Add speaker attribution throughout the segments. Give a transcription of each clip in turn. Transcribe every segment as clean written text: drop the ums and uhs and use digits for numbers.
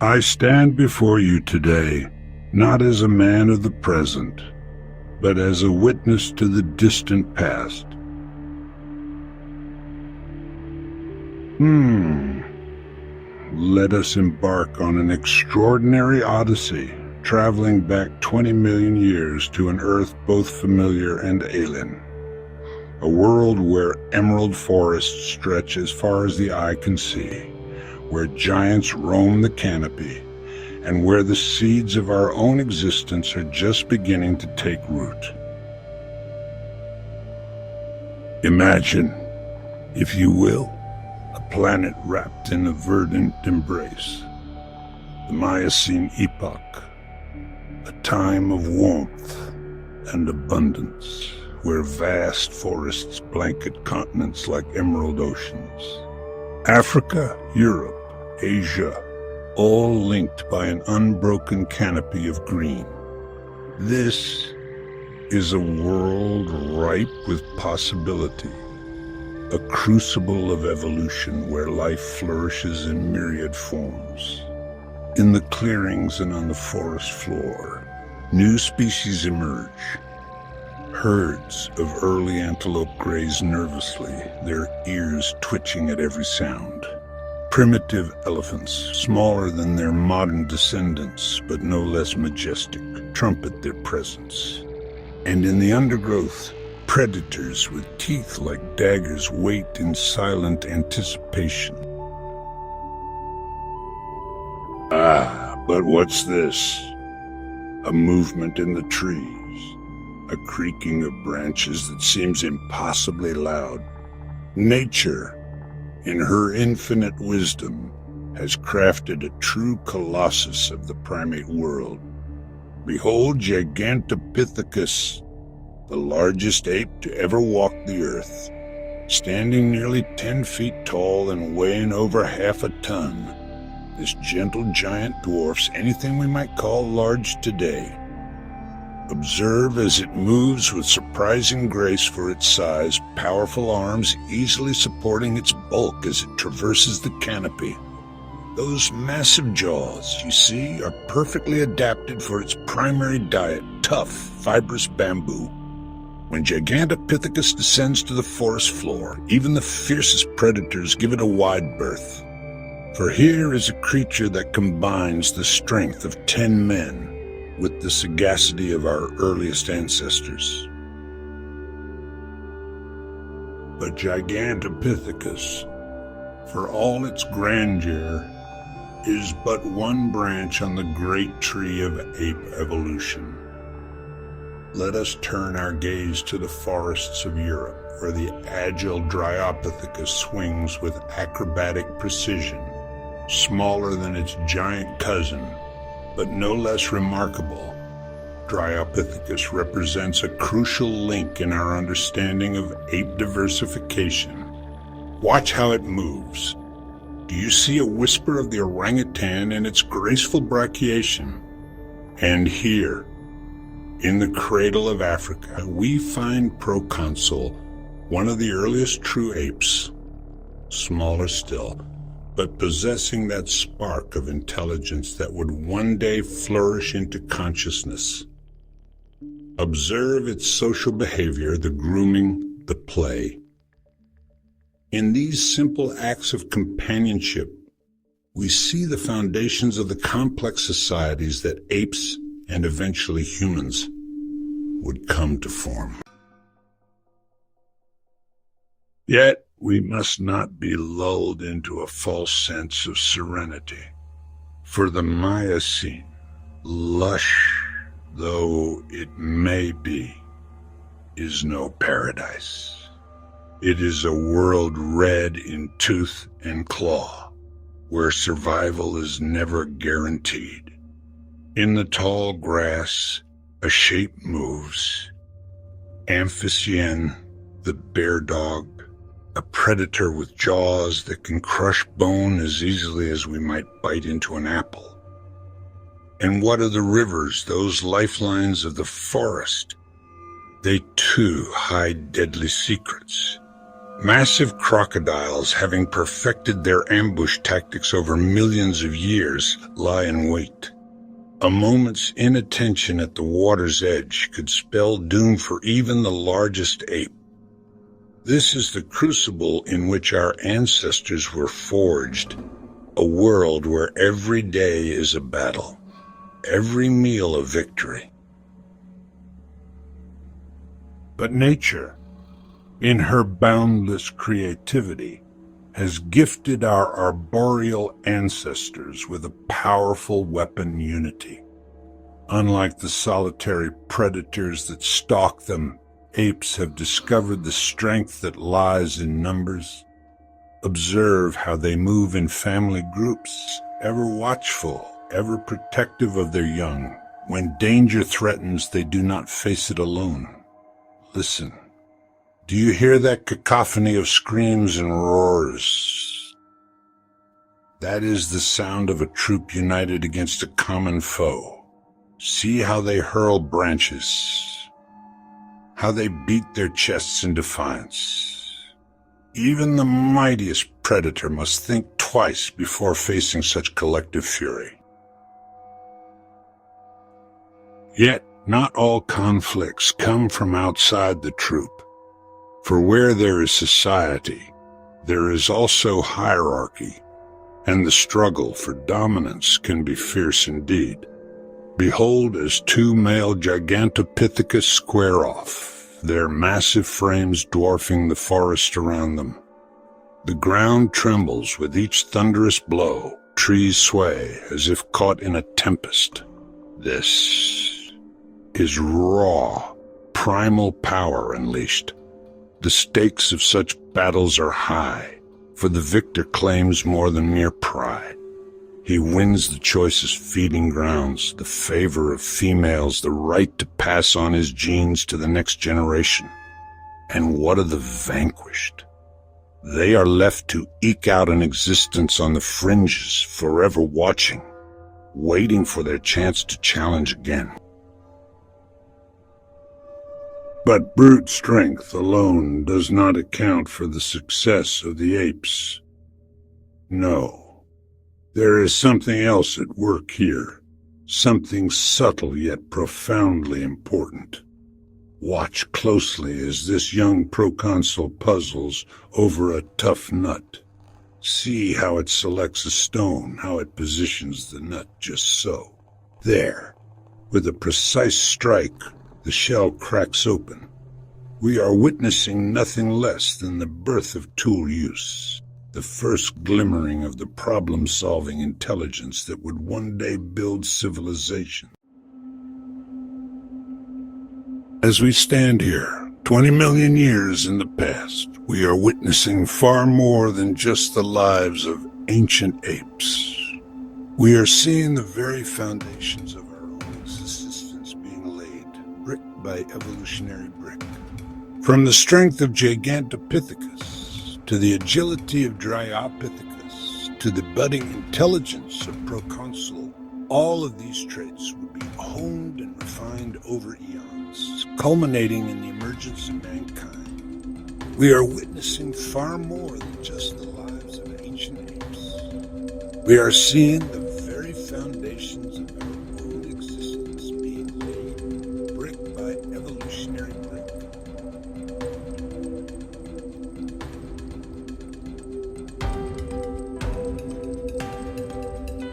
Speaker 1: I stand before you today, not as a man of the present, but as a witness to the distant past. Let us embark on an extraordinary odyssey, traveling back 20 million years to an Earth both familiar and alien. A world where emerald forests stretch as far as the eye can see, where giants roam the canopy, and where the seeds of our own existence are just beginning to take root. Imagine, if you will, a planet wrapped in a verdant embrace. The Miocene epoch, a time of warmth and abundance, where vast forests blanket continents like emerald oceans. Africa, Europe, Asia, all linked by an unbroken canopy of green. This is a world ripe with possibility, a crucible of evolution where life flourishes in myriad forms. In the clearings and on the forest floor, new species emerge. Herds of early antelope graze nervously, their ears twitching at every sound. Primitive elephants, smaller than their modern descendants, but no less majestic, trumpet their presence. And in the undergrowth, predators with teeth like daggers wait in silent anticipation. But what's this? A movement in the trees. A creaking of branches that seems impossibly loud. Nature, in her infinite wisdom, has crafted a true colossus of the primate world. Behold Gigantopithecus, the largest ape to ever walk the earth, standing nearly 10 feet tall and weighing over half a ton. This gentle giant dwarfs anything we might call large today. Observe as it moves with surprising grace for its size, powerful arms easily supporting its bulk as it traverses the canopy. Those massive jaws, you see, are perfectly adapted for its primary diet, tough, fibrous bamboo. When Gigantopithecus descends to the forest floor, even the fiercest predators give it a wide berth. For here is a creature that combines the strength of 10 men with the sagacity of our earliest ancestors. But Gigantopithecus, for all its grandeur, is but one branch on the great tree of ape evolution. Let us turn our gaze to the forests of Europe, where the agile Dryopithecus swings with acrobatic precision, smaller than its giant cousin, but no less remarkable. Dryopithecus represents a crucial link in our understanding of ape diversification. Watch how it moves. Do you see a whisper of the orangutan in its graceful brachiation? And here, in the cradle of Africa, we find Proconsul, one of the earliest true apes, smaller still, but possessing that spark of intelligence that would one day flourish into consciousness. Observe its social behavior, the grooming, the play. In these simple acts of companionship, we see the foundations of the complex societies that apes and eventually humans would come to form. Yet, we must not be lulled into a false sense of serenity. For the Miocene, lush though it may be, is no paradise. It is a world red in tooth and claw, where survival is never guaranteed. In the tall grass, a shape moves. Amphicyon, the bear dog, a predator with jaws that can crush bone as easily as we might bite into an apple. And what of the rivers, those lifelines of the forest? They too hide deadly secrets. Massive crocodiles, having perfected their ambush tactics over millions of years, lie in wait. A moment's inattention at the water's edge could spell doom for even the largest ape. This is the crucible in which our ancestors were forged, a world where every day is a battle, every meal a victory. But nature, in her boundless creativity, has gifted our arboreal ancestors with a powerful weapon unity. Unlike the solitary predators that stalk them, apes have discovered the strength that lies in numbers. Observe how they move in family groups, ever watchful, ever protective of their young. When danger threatens, they do not face it alone. Listen. Do you hear that cacophony of screams and roars? That is the sound of a troop united against a common foe. See how they hurl branches, how they beat their chests in defiance. Even the mightiest predator must think twice before facing such collective fury. Yet, not all conflicts come from outside the troop. For where there is society, there is also hierarchy, and the struggle for dominance can be fierce indeed. Behold as two male Gigantopithecus square off, their massive frames dwarfing the forest around them. The ground trembles with each thunderous blow, trees sway as if caught in a tempest. This is raw, primal power unleashed. The stakes of such battles are high, for the victor claims more than mere pride. He wins the choicest feeding grounds, the favor of females, the right to pass on his genes to the next generation. And what of the vanquished? They are left to eke out an existence on the fringes, forever watching, waiting for their chance to challenge again. But brute strength alone does not account for the success of the apes. No, there is something else at work here, something subtle yet profoundly important. Watch closely as this young proconsul puzzles over a tough nut. See how it selects a stone, how it positions the nut just so. There, with a precise strike, the shell cracks open. We are witnessing nothing less than the birth of tool use, the first glimmering of the problem-solving intelligence that would one day build civilization. As we stand here, 20 million years in the past, we are witnessing far more than just the lives of ancient apes. We are seeing the very foundations of our own existence being laid, brick by evolutionary brick. From the strength of Gigantopithecus, to the agility of Dryopithecus, to the budding intelligence of Proconsul, all of these traits would be honed and refined over eons, culminating in the emergence of mankind. We are witnessing far more than just the lives of ancient apes. We are seeing the very foundations of our own existence being laid, brick by evolutionary brick.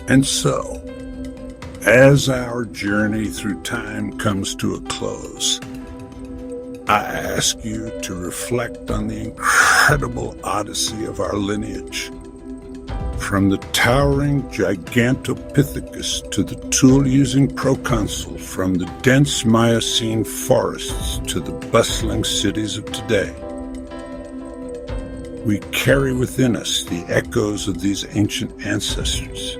Speaker 1: And so, as our journey through time comes to a close, I ask you to reflect on the incredible odyssey of our lineage. From the towering Gigantopithecus to the tool-using proconsul, from the dense Miocene forests to the bustling cities of today. We carry within us the echoes of these ancient ancestors,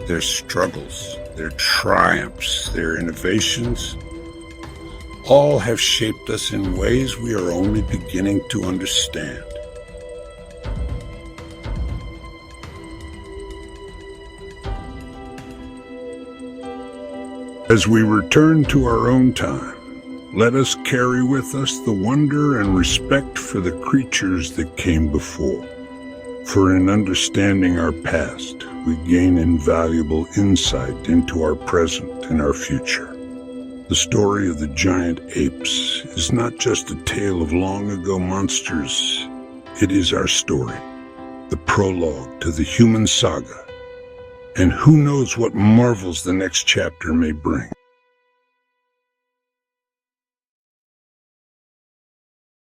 Speaker 1: their struggles, their triumphs, their innovations, all have shaped us in ways we are only beginning to understand. As we return to our own time, Let us carry with us the wonder and respect for the creatures that came before. For in understanding our past, we gain invaluable insight into our present and our future. The story of the giant apes is not just a tale of long-ago monsters. It is our story, the prologue to the human saga. And who knows what marvels the next chapter may bring.